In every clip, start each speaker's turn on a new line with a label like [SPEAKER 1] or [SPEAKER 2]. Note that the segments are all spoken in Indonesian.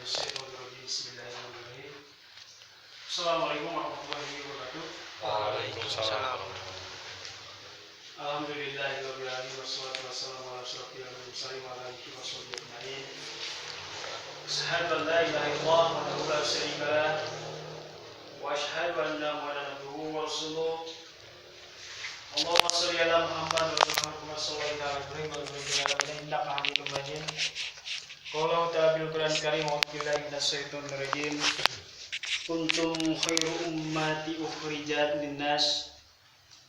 [SPEAKER 1] Bismillahirrahmanirrahim. Assalamualaikum warahmatullahi wabarakatuh.
[SPEAKER 2] Waalaikumsalam.
[SPEAKER 1] Alhamdulillahirabbil alamin wassalatu wassalamu ala asyrofil mursalin wa ala alihi washabihi ajmain. Asyhadu an la ilaha illallah wahdahu la syarika lah wa asyhadu anna Muhammadan abduhu wa rasuluh. Allahumma shalli ala Muhammad wa ala Muhammad sallallahu alaihi wa sallam innaka Hamidum Majid. Qala ta'ala bil Qur'an Karim wa billahi minasyaitonir rajim. Kuntum khairu ummati ukhrijat linnas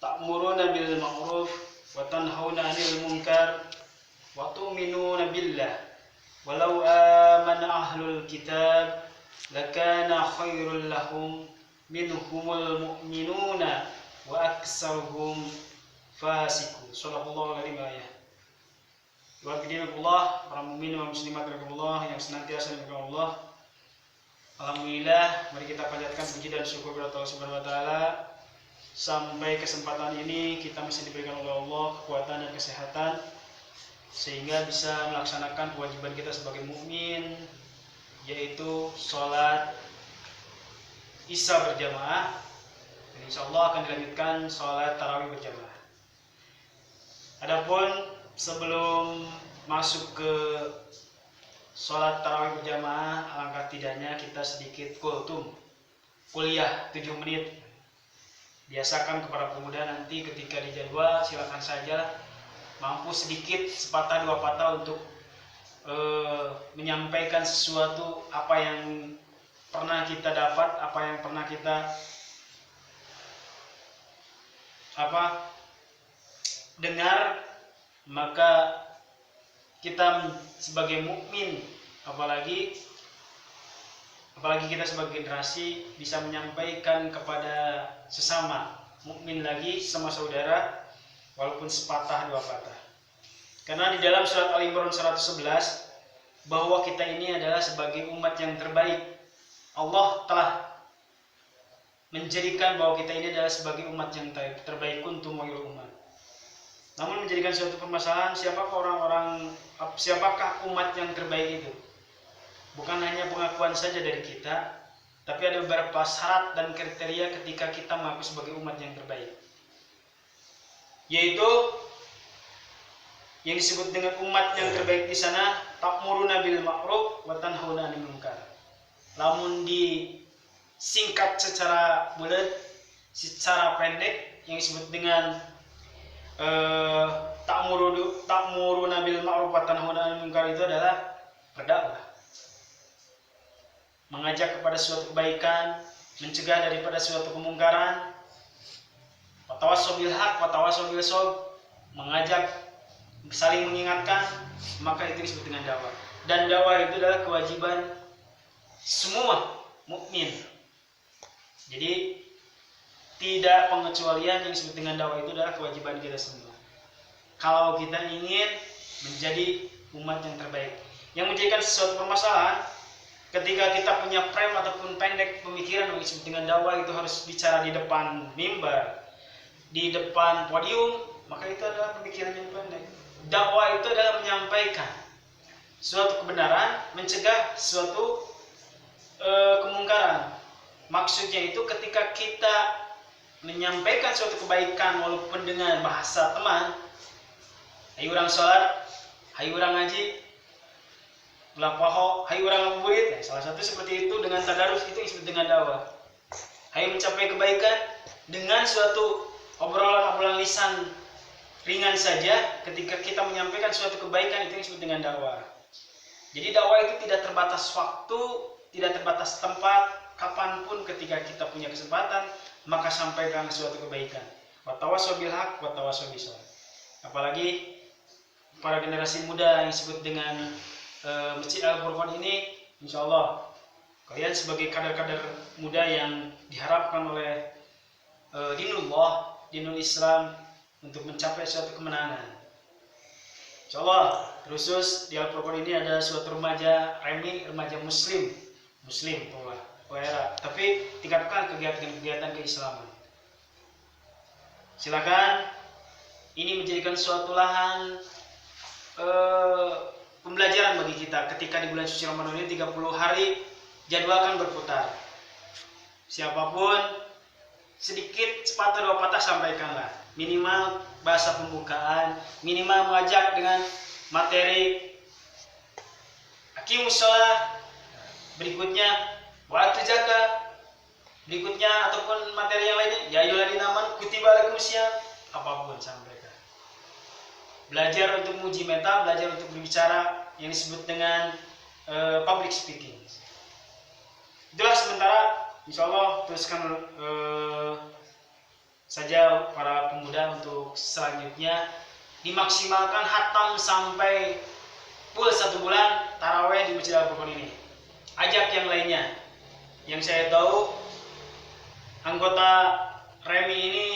[SPEAKER 1] ta'muruna bil ma'ruf wa tanhauna 'anil munkar wa tu'minuna billah walau amana ahlul kitab lakana khairul lahum minhumul mu'minuna wa aksaruhum fasiqun. Shallallahu alaihi wa sallam. Wa'alaikumsalam para mukmin wa muslimat rahimakumullah yang senantiasa dimuliakan Allah. Alhamdulillah, mari kita panjatkan puji dan syukur kepada Allah Subhanahu wa taala. Sampai kesempatan ini kita masih diberikan oleh Allah kekuatan dan kesehatan sehingga bisa melaksanakan kewajiban kita sebagai mukmin, yaitu sholat Isya berjamaah. Dan insyaallah akan dilanjutkan sholat tarawih berjamaah. Adapun sebelum masuk ke sholat tarawih berjamaah, alangkah tidaknya kita sedikit kuliah 7 menit. Biasakan kepada pemuda nanti ketika dijadwal silakan saja mampu sedikit sepatah dua patah untuk menyampaikan sesuatu apa yang pernah kita dapat, apa yang pernah kita dengar. Maka kita sebagai mukmin, apalagi kita sebagai generasi bisa menyampaikan kepada sesama mukmin lagi, sama saudara, walaupun sepatah dua patah. Karena di dalam surat Al-Imran 111 bahwa kita ini adalah sebagai umat yang terbaik. Allah telah menjadikan bahwa kita ini adalah sebagai umat yang terbaik, kuntum khairul ummah. Namun menjadikan suatu permasalahan siapakah umat yang terbaik itu? Bukan hanya pengakuan saja dari kita, tapi ada beberapa syarat dan kriteria ketika kita mengaku sebagai umat yang terbaik. Yaitu yang disebut dengan umat yang terbaik di sana, ta'muruna bil ma'ruf wa tanhauna 'anil munkar. Lamun disingkat secara bulat, secara pendek, yang disebut dengan ta'muruna bil ma'ruf wa tanhauna 'anil munkar itu adalah berdakwah, mengajak kepada suatu kebaikan, mencegah daripada suatu kemungkaran, wa tawassaw bil haq wa tawassaw bis sabr, mengajak, saling mengingatkan, maka itu disebut dengan dakwah. Dan dakwah itu adalah kewajiban semua mukmin. Jadi tidak pengecualian, yang disebut dengan dakwah itu adalah kewajiban kita semua. Kalau kita ingin menjadi umat yang terbaik, yang menjadikan sesuatu permasalahan ketika kita punya frame ataupun pendek pemikiran yang disebut dengan dakwah itu harus bicara di depan mimbar, di depan podium, maka itu adalah pemikiran yang pendek. Dakwah itu adalah menyampaikan suatu kebenaran, mencegah suatu kemungkaran. Maksudnya itu ketika kita menyampaikan suatu kebaikan walaupun dengan bahasa teman, hayu urang sholat, hayu urang ngaji, ulah poho, hayu urang ngabuburit, salah satu seperti itu dengan tadarus, itu disebut dengan dakwah. Hayu mencapai kebaikan dengan suatu obrolan lisan ringan saja, ketika kita menyampaikan suatu kebaikan, itu disebut dengan dakwah. Jadi dakwah itu tidak terbatas waktu, tidak terbatas tempat, kapanpun ketika kita punya kesempatan, maka sampaikan suatu kebaikan. Wa tawassaw bil haq wa tawassaw bis sabr. Apalagi para generasi muda yang disebut dengan Masjid Al-Furqan ini, insyaallah kalian sebagai kader-kader muda yang diharapkan oleh dinul Islam untuk mencapai suatu kemenangan. Insyaallah, khusus di Al-Furqan ini ada suatu remaja muslim pula. Tapi tingkatkan kegiatan keislaman. Silakan, ini menjadikan suatu lahan pembelajaran bagi kita ketika di bulan suci Ramadan ini 30 hari jadwalkan berputar. Siapapun sedikit sepatah dua patah sampaikanlah. Minimal bahasa pembukaan, minimal mengajak dengan materi aqimus shalah, berikutnya waktu zakat, berikutnya ataupun materi yang lainnya ya ayyuhalladzina amanu kutiba alaikumusiyam, apapun sampaikan. Belajar untuk menguji mental, belajar untuk berbicara yang disebut dengan public speaking. Itulah sementara, insya Allah teruskan saja para pemuda untuk selanjutnya dimaksimalkan hatam sampai full 1 bulan taraweh di Masjid Al-Furqan ini. Ajak yang lainnya. Yang saya tahu anggota Remi ini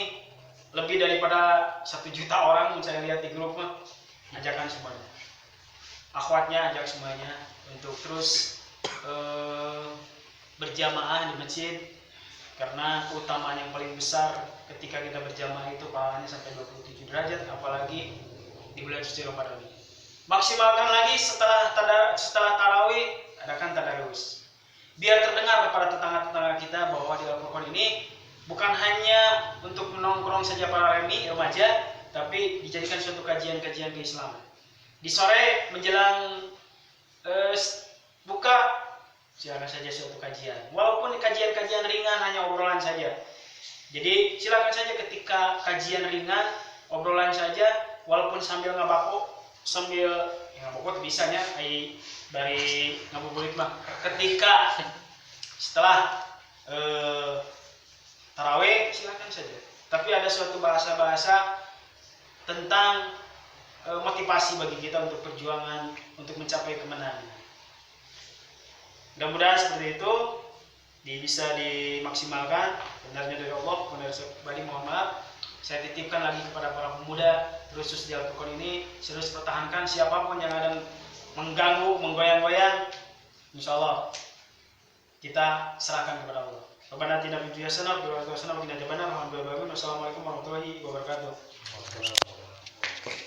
[SPEAKER 1] lebih daripada 1 juta orang, saya lihat di grup mah. Ajakan semuanya. Akhwatnya ajak semuanya untuk terus berjamaah di masjid, karena keutamaan yang paling besar ketika kita berjamaah itu pahalanya sampai 27 derajat, apalagi di bulan suci Ramadan ini. Maksimalkan lagi setelah tarawih adakan tadarus. Biar terdengar kepada tetangga-tetangga kita bahwa di Al-Furqan ini bukan hanya untuk menongkrong saja para remaja, tapi dijadikan suatu kajian-kajian keislaman. Di sore menjelang buka, silakan saja suatu kajian. Walaupun kajian-kajian ringan, hanya obrolan saja. Jadi silakan saja ketika kajian ringan, obrolan saja, walaupun sambil ngabako, sambil ngabako bisanya dari ngabuburit mah. Ketika setelah tarawih silakan saja. Tapi ada suatu bahasa-bahasa tentang motivasi bagi kita untuk perjuangan, untuk mencapai kemenangan. Mudah-mudahan seperti itu bisa dimaksimalkan. Benarnya dari Allah, benar pribadi mohon maaf. Saya titipkan lagi kepada para pemuda khusus di Al-Furqan ini, terus pertahankan siapapun yang ada mengganggu, menggoyang-goyang, insya Allah kita serahkan kepada Allah. Rabbana atina fid dunya hasanah wa fil akhirati hasanah wa qina adzabannar. Wassalamualaikum warahmatullahi wabarakatuh.